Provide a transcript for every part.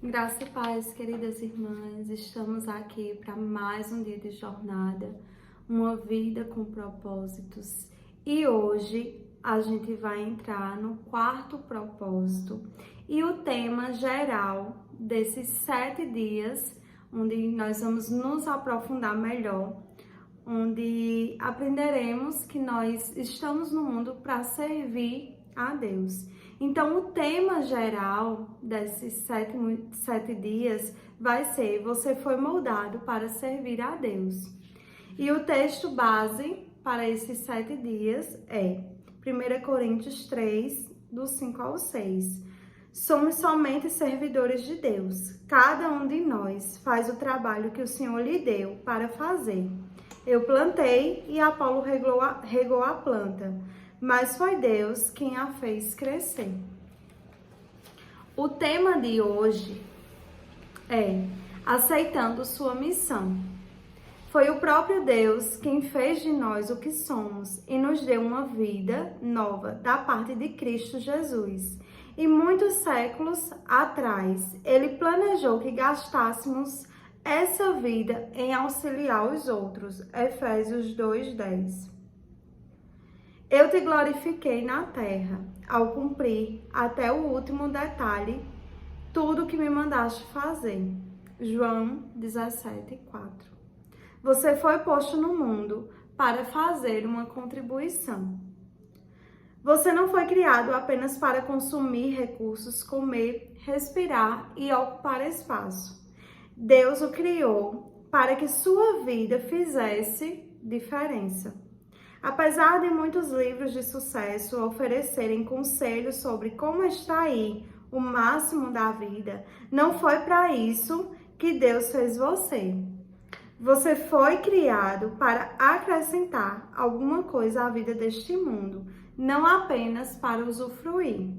Graça e paz, queridas irmãs, estamos aqui para mais um dia de jornada, uma vida com propósitos. E hoje a gente vai entrar no quarto propósito e o tema geral desses 7 dias, onde nós vamos nos aprofundar melhor, onde aprenderemos que nós estamos no mundo para servir a Deus. Então, o tema geral desses 7 dias vai ser: você foi moldado para servir a Deus. E o texto base para esses 7 dias é 1 Coríntios 3, do 5 ao 6. Somos somente servidores de Deus. Cada um de nós faz o trabalho que o Senhor lhe deu para fazer. Eu plantei e Apolo regou a planta, mas foi Deus quem a fez crescer. O tema de hoje é aceitando sua missão. Foi o próprio Deus quem fez de nós o que somos e nos deu uma vida nova da parte de Cristo Jesus. E muitos séculos atrás, Ele planejou que gastássemos essa vida em auxiliar os outros. Efésios 2:10. Eu te glorifiquei na terra, ao cumprir até o último detalhe tudo que me mandaste fazer. João 17:4. Você foi posto no mundo para fazer uma contribuição. Você não foi criado apenas para consumir recursos, comer, respirar e ocupar espaço. Deus o criou para que sua vida fizesse diferença. Apesar de muitos livros de sucesso oferecerem conselhos sobre como extrair o máximo da vida, não foi para isso que Deus fez você. Você foi criado para acrescentar alguma coisa à vida deste mundo, não apenas para usufruir.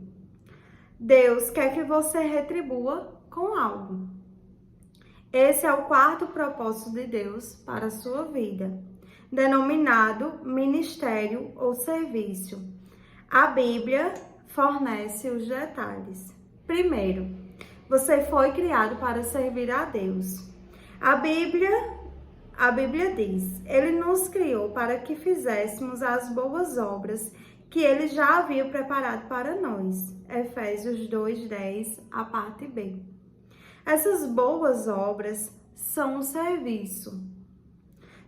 Deus quer que você retribua com algo. Esse é o quarto propósito de Deus para a sua vida, denominado ministério ou serviço. A Bíblia fornece os detalhes. Primeiro, você foi criado para servir a Deus. A Bíblia diz: Ele nos criou para que fizéssemos as boas obras que Ele já havia preparado para nós. Efésios 2:10, a parte B. Essas boas obras são um serviço.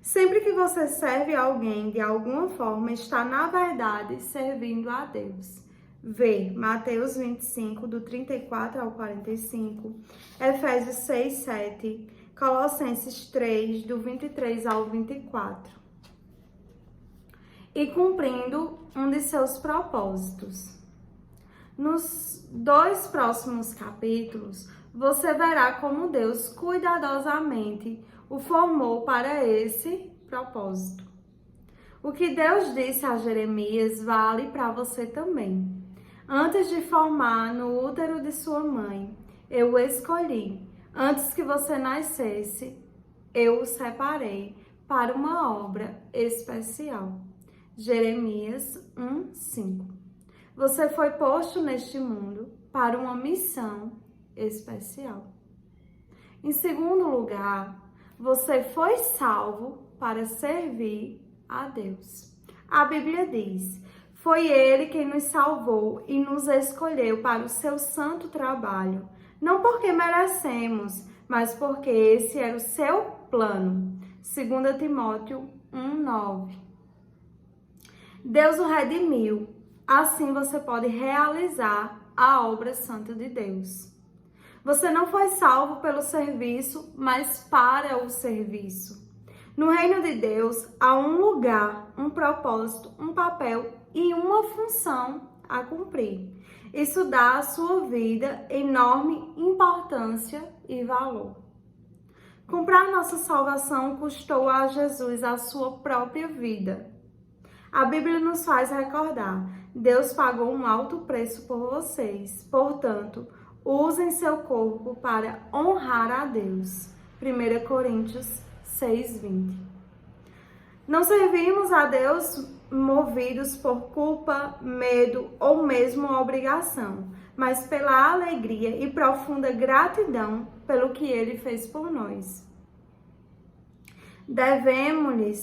Sempre que você serve alguém de alguma forma, está, na verdade, servindo a Deus. Vê Mateus 25, do 34 ao 45, Efésios 6, 7, Colossenses 3, do 23 ao 24. E cumprindo um de seus propósitos. Nos 2 próximos capítulos, você verá como Deus cuidadosamente o formou para esse propósito. O que Deus disse a Jeremias vale para você também. Antes de formar no útero de sua mãe, eu o escolhi. Antes que você nascesse, eu o separei para uma obra especial. Jeremias 1:5. Você foi posto neste mundo para uma missão especial. Em segundo lugar, você foi salvo para servir a Deus. A Bíblia diz: foi Ele quem nos salvou e nos escolheu para o seu santo trabalho, não porque merecemos, mas porque esse era o seu plano. 2 Timóteo 1:9. Deus o redimiu, assim você pode realizar a obra santa de Deus. Você não foi salvo pelo serviço, mas para o serviço. No reino de Deus, há um lugar, um propósito, um papel e uma função a cumprir. Isso dá à sua vida enorme importância e valor. Comprar nossa salvação custou a Jesus a sua própria vida. A Bíblia nos faz recordar: Deus pagou um alto preço por vocês, portanto, usem seu corpo para honrar a Deus. 1 Coríntios 6:20. Não servimos a Deus movidos por culpa, medo ou mesmo obrigação, mas pela alegria e profunda gratidão pelo que ele fez por nós. Devemos-lhe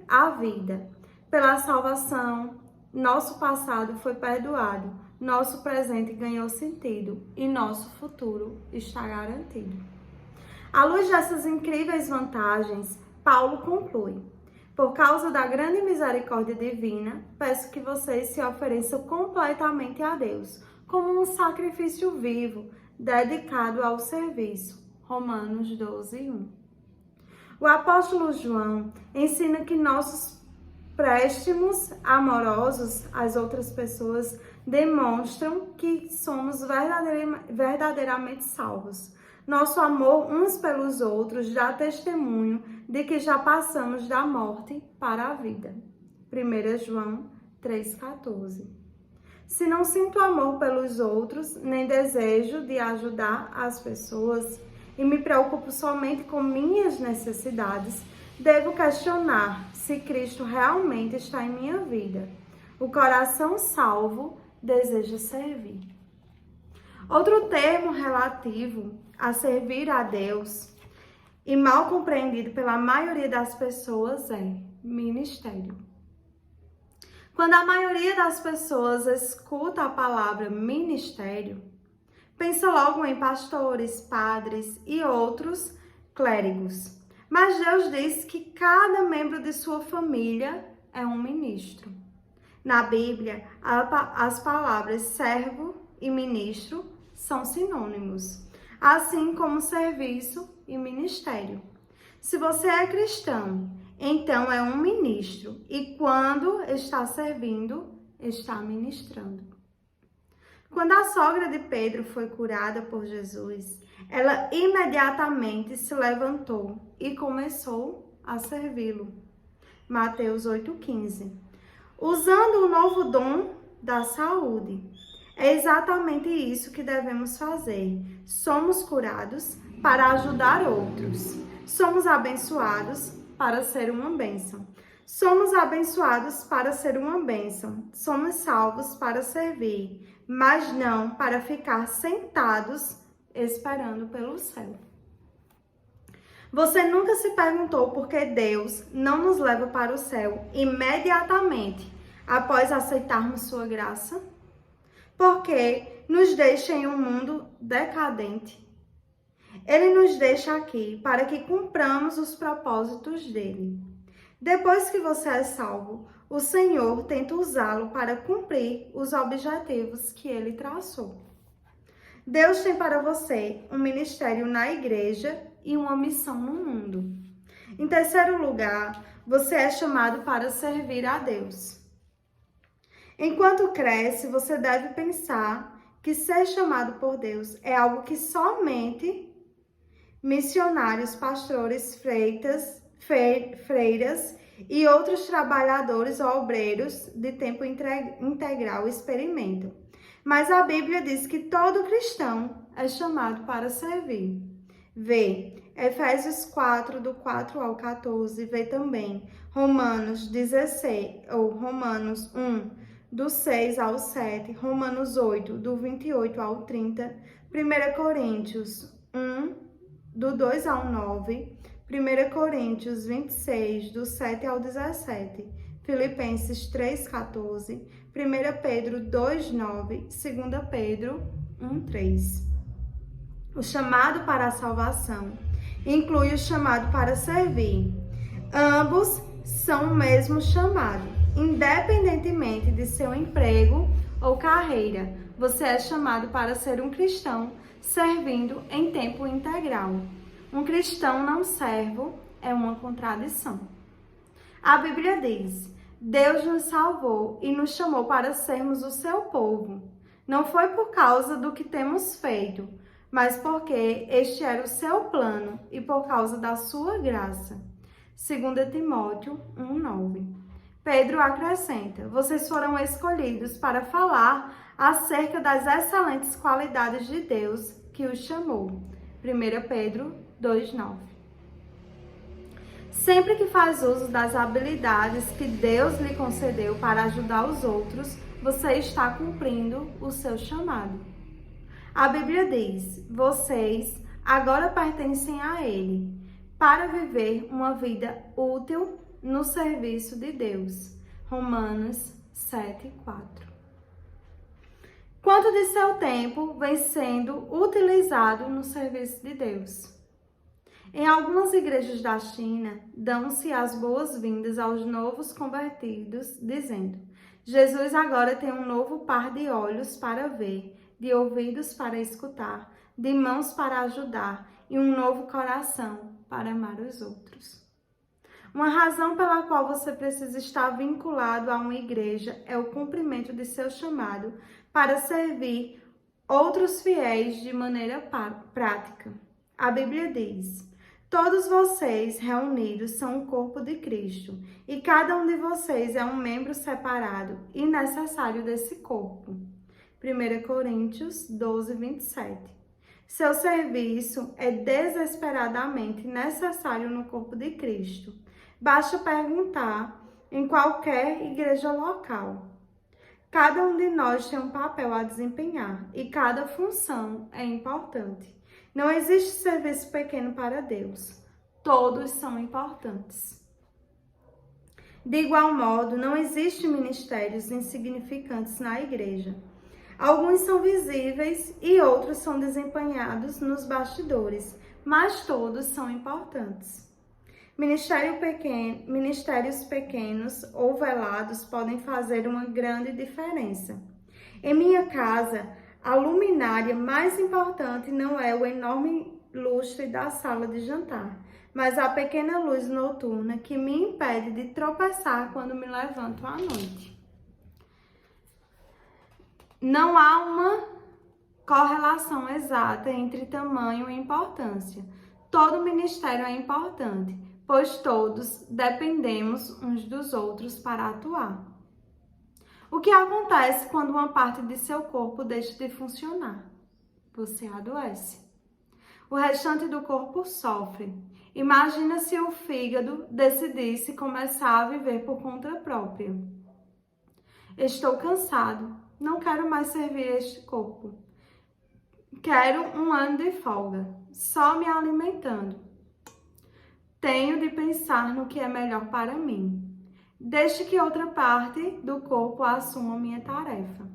a vida. Pela salvação, nosso passado foi perdoado, nosso presente ganhou sentido e nosso futuro está garantido. À luz dessas incríveis vantagens, Paulo conclui: por causa da grande misericórdia divina, peço que vocês se ofereçam completamente a Deus, como um sacrifício vivo, dedicado ao serviço. Romanos 12:1. O apóstolo João ensina que nossos préstimos amorosos às outras pessoas demonstram que somos verdadeiramente salvos. Nosso amor uns pelos outros dá testemunho de que já passamos da morte para a vida. 1 João 3,14. Se não sinto amor pelos outros, nem desejo de ajudar as pessoas, e me preocupo somente com minhas necessidades, devo questionar se Cristo realmente está em minha vida. O coração salvo deseja servir. Outro termo relativo a servir a Deus e mal compreendido pela maioria das pessoas é ministério. Quando a maioria das pessoas escuta a palavra ministério, pensa logo em pastores, padres e outros clérigos. Mas Deus diz que cada membro de sua família é um ministro. Na Bíblia, as palavras servo e ministro são sinônimos, assim como serviço e ministério. Se você é cristão, então é um ministro e quando está servindo, está ministrando. Quando a sogra de Pedro foi curada por Jesus, ela imediatamente se levantou e começou a servi-lo. Mateus 8,15. Usando o novo dom da saúde. É exatamente isso que devemos fazer. Somos curados para ajudar outros. Somos abençoados para ser uma bênção. Somos abençoados para ser uma bênção. Somos salvos para servir, mas não para ficar sentados esperando pelo céu. Você nunca se perguntou por que Deus não nos leva para o céu imediatamente após aceitarmos sua graça? Porque nos deixa em um mundo decadente. Ele nos deixa aqui para que cumpramos os propósitos dele. Depois que você é salvo, o Senhor tenta usá-lo para cumprir os objetivos que ele traçou. Deus tem para você um ministério na igreja e uma missão no mundo. Em terceiro lugar, você é chamado para servir a Deus. Enquanto cresce, você deve pensar que ser chamado por Deus é algo que somente missionários, pastores, freiras e outros trabalhadores ou obreiros de tempo integral experimentam. Mas a Bíblia diz que todo cristão é chamado para servir. Vê Efésios 4, do 4 ao 14, vê também Romanos 16, ou Romanos 1, do 6 ao 7, Romanos 8, do 28 ao 30, 1 Coríntios 1, do 2 ao 9, 1 Coríntios 26, do 7 ao 17, Filipenses 3, 14, 1 Pedro 2, 9, 2 Pedro 1, 3. O chamado para a salvação inclui o chamado para servir. Ambos são o mesmo chamado. Independentemente de seu emprego ou carreira, você é chamado para ser um cristão servindo em tempo integral. Um cristão não servo é uma contradição. A Bíblia diz: Deus nos salvou e nos chamou para sermos o seu povo. Não foi por causa do que temos feito, mas porque este era o seu plano e por causa da sua graça. 2 Timóteo 1:9. Pedro acrescenta: vocês foram escolhidos para falar acerca das excelentes qualidades de Deus que os chamou. 1 Pedro 2:9. Sempre que faz uso das habilidades que Deus lhe concedeu para ajudar os outros, você está cumprindo o seu chamado. A Bíblia diz: vocês agora pertencem a Ele, para viver uma vida útil no serviço de Deus. Romanos 7:4. Quanto de seu tempo vem sendo utilizado no serviço de Deus? Em algumas igrejas da China, dão-se as boas-vindas aos novos convertidos, dizendo: Jesus agora tem um novo par de olhos para ver, de ouvidos para escutar, de mãos para ajudar e um novo coração para amar os outros. Uma razão pela qual você precisa estar vinculado a uma igreja é o cumprimento de seu chamado para servir outros fiéis de maneira prática. A Bíblia diz: todos vocês reunidos são o corpo de Cristo, e cada um de vocês é um membro separado e necessário desse corpo. 1 Coríntios 12:27. Seu serviço é desesperadamente necessário no corpo de Cristo. Basta perguntar em qualquer igreja local. Cada um de nós tem um papel a desempenhar e cada função é importante. Não existe serviço pequeno para Deus. Todos são importantes. De igual modo, não existem ministérios insignificantes na igreja. Alguns são visíveis e outros são desempenhados nos bastidores, mas todos são importantes. Ministérios pequenos ou velados podem fazer uma grande diferença. Em minha casa, a luminária mais importante não é o enorme lustre da sala de jantar, mas a pequena luz noturna que me impede de tropeçar quando me levanto à noite. Não há uma correlação exata entre tamanho e importância. Todo ministério é importante, pois todos dependemos uns dos outros para atuar. O que acontece quando uma parte de seu corpo deixa de funcionar? Você adoece. O restante do corpo sofre. Imagina se o fígado decidisse começar a viver por conta própria. Estou cansado, não quero mais servir este corpo. Quero um ano de folga, só me alimentando. Tenho de pensar no que é melhor para mim. Deixe que outra parte do corpo assuma minha tarefa.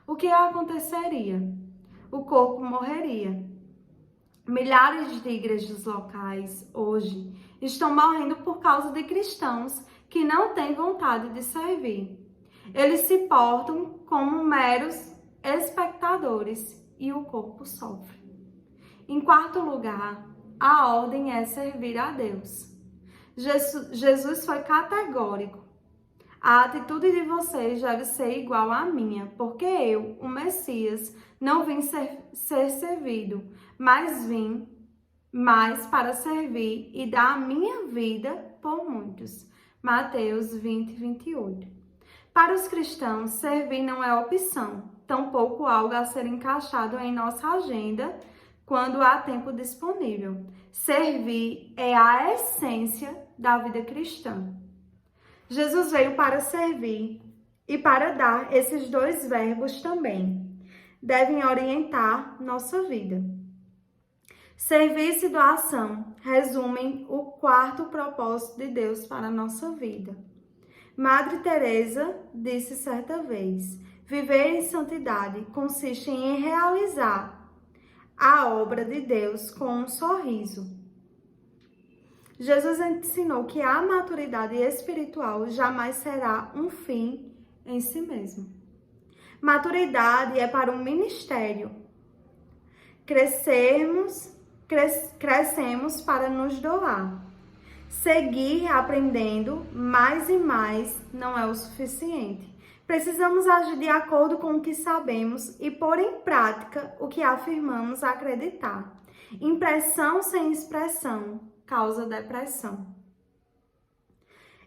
O que aconteceria? O corpo morreria. Milhares de igrejas locais hoje estão morrendo por causa de cristãos que não têm vontade de servir. Eles se portam como meros espectadores e o corpo sofre. Em quarto lugar, a ordem é servir a Deus. Jesus foi categórico. A atitude de vocês deve ser igual à minha, porque eu, o Messias, não vim ser servido, mas vim mais para servir e dar a minha vida por muitos. Mateus 20:28. Para os cristãos, servir não é opção, tampouco algo a ser encaixado em nossa agenda quando há tempo disponível. Servir é a essência da vida cristã. Jesus veio para servir e para dar. Esses dois verbos também devem orientar nossa vida. Serviço e doação resumem o quarto propósito de Deus para a nossa vida. Madre Teresa disse certa vez: viver em santidade consiste em realizar a obra de Deus com um sorriso. Jesus ensinou que a maturidade espiritual jamais será um fim em si mesmo. Maturidade é para um ministério. Crescemos para nos doar. Seguir aprendendo mais e mais não é o suficiente. Precisamos agir de acordo com o que sabemos e pôr em prática o que afirmamos acreditar. Impressão sem expressão causa depressão.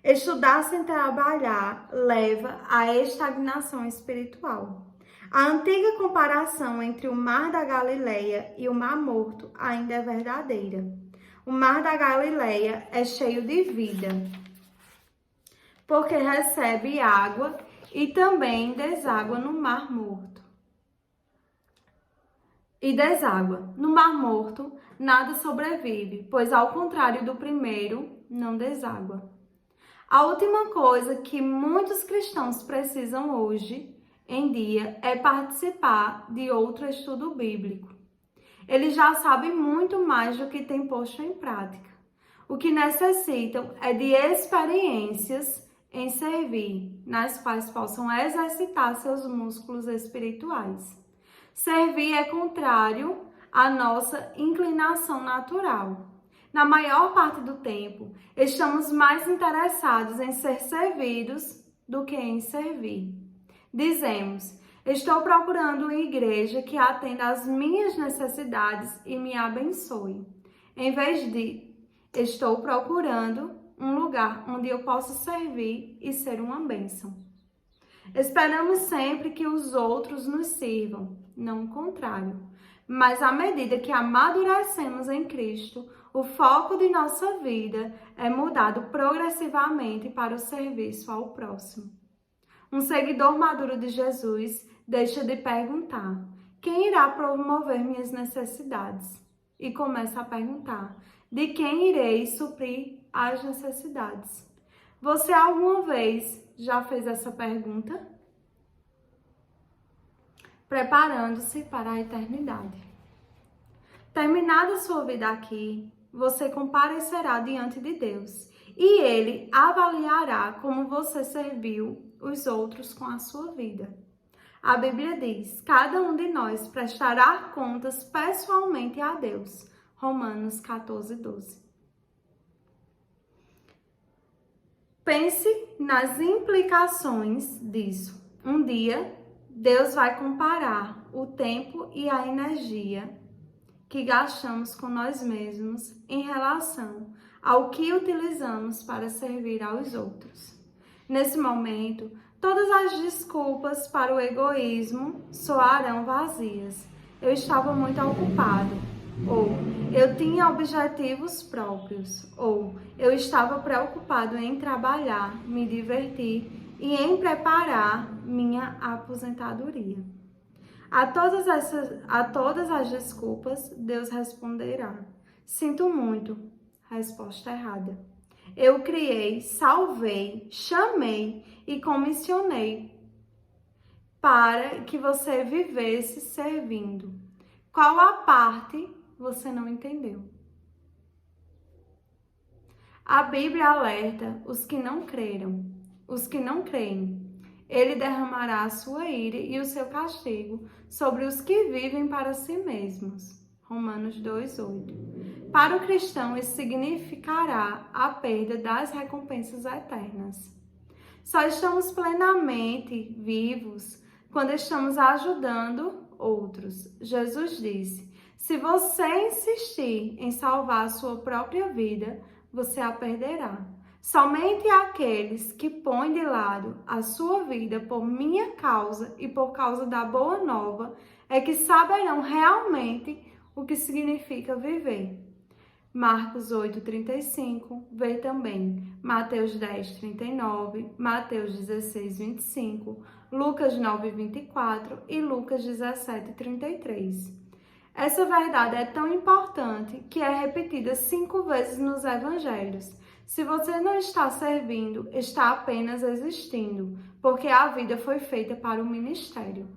Estudar sem trabalhar leva à estagnação espiritual. A antiga comparação entre o Mar da Galileia e o Mar Morto ainda é verdadeira. O Mar da Galileia é cheio de vida, porque recebe água e também deságua no Mar Morto. No Mar Morto, nada sobrevive, pois ao contrário do primeiro, não deságua. A última coisa que muitos cristãos precisam hoje em dia é participar de outro estudo bíblico. Eles já sabem muito mais do que têm posto em prática. O que necessitam é de experiências em servir, nas quais possam exercitar seus músculos espirituais. Servir é contrário à nossa inclinação natural. Na maior parte do tempo, estamos mais interessados em ser servidos do que em servir. Dizemos: estou procurando uma igreja que atenda às minhas necessidades e me abençoe, em vez de estou procurando um lugar onde eu possa servir e ser uma bênção. Esperamos sempre que os outros nos sirvam, não o contrário. Mas à medida que amadurecemos em Cristo, o foco de nossa vida é mudado progressivamente para o serviço ao próximo. Um seguidor maduro de Jesus deixa de perguntar: quem irá promover minhas necessidades? E começa a perguntar: de quem irei suprir as necessidades? Você alguma vez já fez essa pergunta? Preparando-se para a eternidade. Terminada sua vida aqui, você comparecerá diante de Deus e Ele avaliará como você serviu os outros com a sua vida. A Bíblia diz: cada um de nós prestará contas pessoalmente a Deus. Romanos 14:12. Pense nas implicações disso. Um dia, Deus vai comparar o tempo e a energia que gastamos com nós mesmos em relação ao que utilizamos para servir aos outros. Nesse momento, todas as desculpas para o egoísmo soarão vazias. Eu estava muito ocupado, ou eu tinha objetivos próprios, ou eu estava preocupado em trabalhar, me divertir e em preparar minha aposentadoria. A todas as desculpas, Deus responderá: sinto muito. Resposta errada. Eu criei, salvei, chamei e comissionei para que você vivesse servindo. Qual a parte você não entendeu? A Bíblia alerta os que não creram, os que não creem. Ele derramará a sua ira e o seu castigo sobre os que vivem para si mesmos. Romanos 2:8. Para o cristão, isso significará a perda das recompensas eternas. Só estamos plenamente vivos quando estamos ajudando outros. Jesus disse: se você insistir em salvar a sua própria vida, você a perderá. Somente aqueles que põem de lado a sua vida por minha causa e por causa da boa nova é que saberão realmente o que significa viver. Marcos 8:35, vê também Mateus 10:39, Mateus 16:25, Lucas 9:24 e Lucas 17:33. Essa verdade é tão importante que é repetida 5 vezes nos evangelhos. Se você não está servindo, está apenas existindo, porque a vida foi feita para o ministério.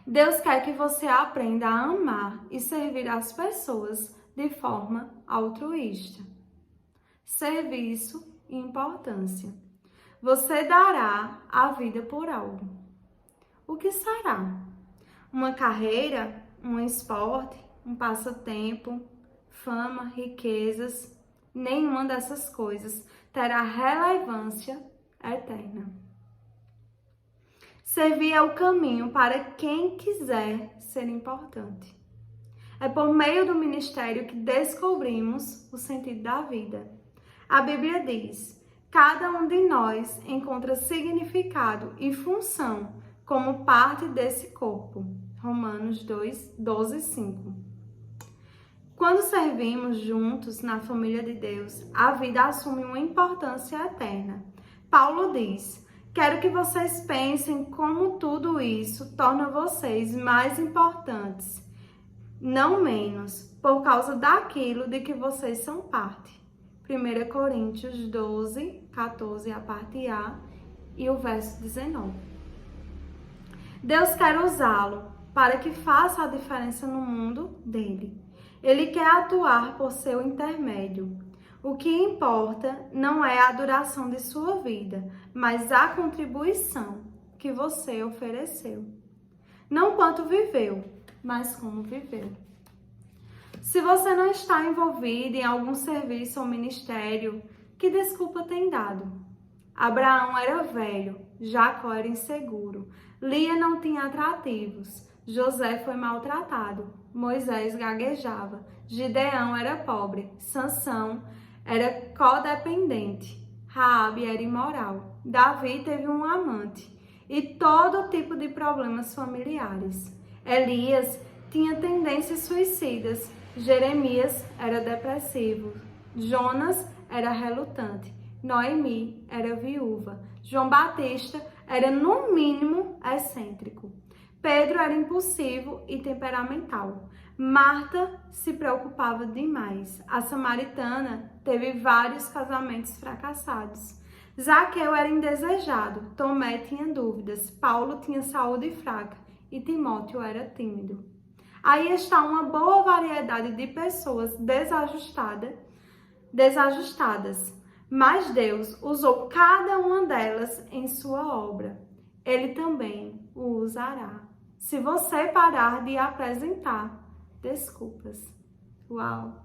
Deus quer que você aprenda a amar e servir as pessoas de forma altruísta. Serviço e importância. Você dará a vida por algo. O que será? Uma carreira, um esporte, um passatempo, fama, riquezas? Nenhuma dessas coisas terá relevância eterna. Servir é o caminho para quem quiser ser importante. É por meio do ministério que descobrimos o sentido da vida. A Bíblia diz: cada um de nós encontra significado e função como parte desse corpo. Romanos 2:12-5. Quando servimos juntos na família de Deus, a vida assume uma importância eterna. Paulo diz: quero que vocês pensem como tudo isso torna vocês mais importantes, não menos, por causa daquilo de que vocês são parte. 1 Coríntios 12, 14, a parte A, e o verso 19. Deus quer usá-lo para que faça a diferença no mundo dele. Ele quer atuar por seu intermédio. O que importa não é a duração de sua vida, mas a contribuição que você ofereceu. Não quanto viveu, mas como viveu. Se você não está envolvido em algum serviço ou ministério, que desculpa tem dado? Abraão era velho, Jacó era inseguro, Lia não tinha atrativos, José foi maltratado, Moisés gaguejava, Gideão era pobre, Sansão era codependente, Raabe era imoral, Davi teve um amante e todo tipo de problemas familiares. Elias tinha tendências suicidas, Jeremias era depressivo, Jonas era relutante, Noemi era viúva, João Batista era no mínimo excêntrico, Pedro era impulsivo e temperamental, Marta se preocupava demais, a samaritana teve vários casamentos fracassados, Zaqueu era indesejado, Tomé tinha dúvidas, Paulo tinha saúde fraca e Timóteo era tímido. Aí está uma boa variedade de pessoas desajustadas, mas Deus usou cada uma delas em sua obra. Ele também o usará, se você parar de apresentar desculpas. Uau!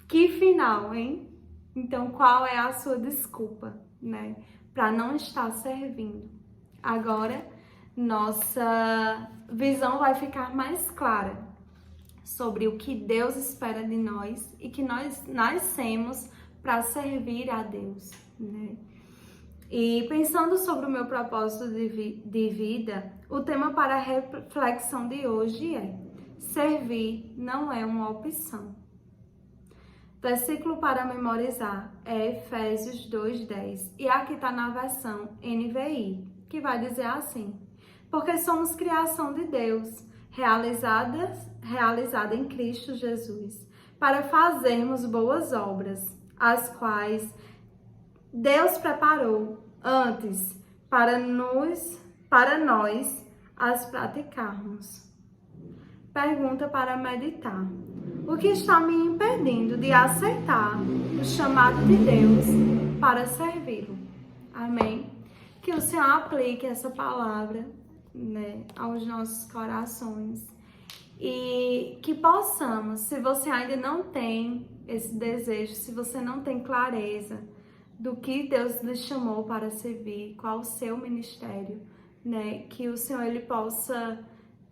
Que final, hein? Então, qual é a sua desculpa, né? Para não estar servindo. Agora, nossa visão vai ficar mais clara sobre o que Deus espera de nós e que nós nascemos para servir a Deus, né? E pensando sobre o meu propósito de vida, o tema para a reflexão de hoje é: servir não é uma opção. Versículo para memorizar é Efésios 2:10 e aqui está na versão NVI, que vai dizer assim: porque somos criação de Deus, realizada em Cristo Jesus, para fazermos boas obras, as quais Deus preparou antes para nós as praticarmos. Pergunta para meditar: o que está me impedindo de aceitar o chamado de Deus para servi-lo? Amém? Que o Senhor aplique essa palavra, né, aos nossos corações e que possamos, se você ainda não tem esse desejo, se você não tem clareza do que Deus lhe chamou para servir, qual o seu ministério, né, que o Senhor ele possa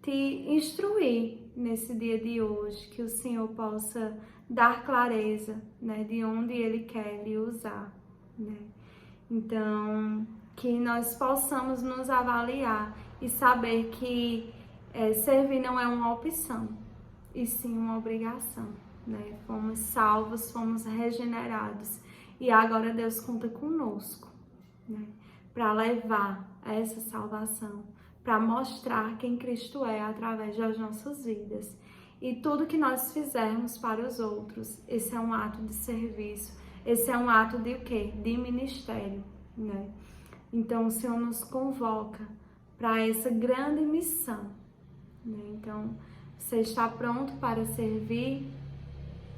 te instruir nesse dia de hoje, que o Senhor possa dar clareza, né, de onde Ele quer lhe usar, né. Então, que nós possamos nos avaliar e saber que servir não é uma opção, e sim uma obrigação, né. Fomos salvos, fomos regenerados e agora Deus conta conosco, né, para levar essa salvação, para mostrar quem Cristo é através das nossas vidas. E tudo que nós fizermos para os outros, esse é um ato de serviço, esse é um ato de o quê? De ministério, né? Então o Senhor nos convoca para essa grande missão, né? Então, você está pronto para servir?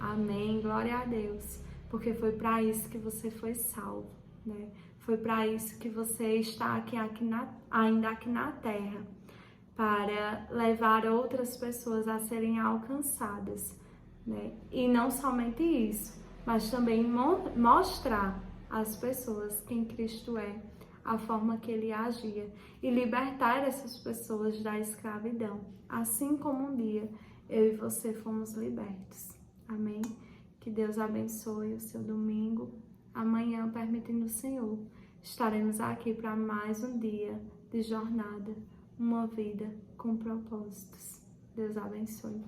Amém, glória a Deus, porque foi para isso que você foi salvo, né? Foi para isso que você está ainda aqui na terra, para levar outras pessoas a serem alcançadas, né? E não somente isso, mas também mostrar às pessoas quem Cristo é, a forma que Ele agia e libertar essas pessoas da escravidão, assim como um dia eu e você fomos libertos. Amém? Que Deus abençoe o seu domingo. Amanhã, permitindo o Senhor, estaremos aqui para mais um dia de jornada, uma vida com propósitos. Deus abençoe.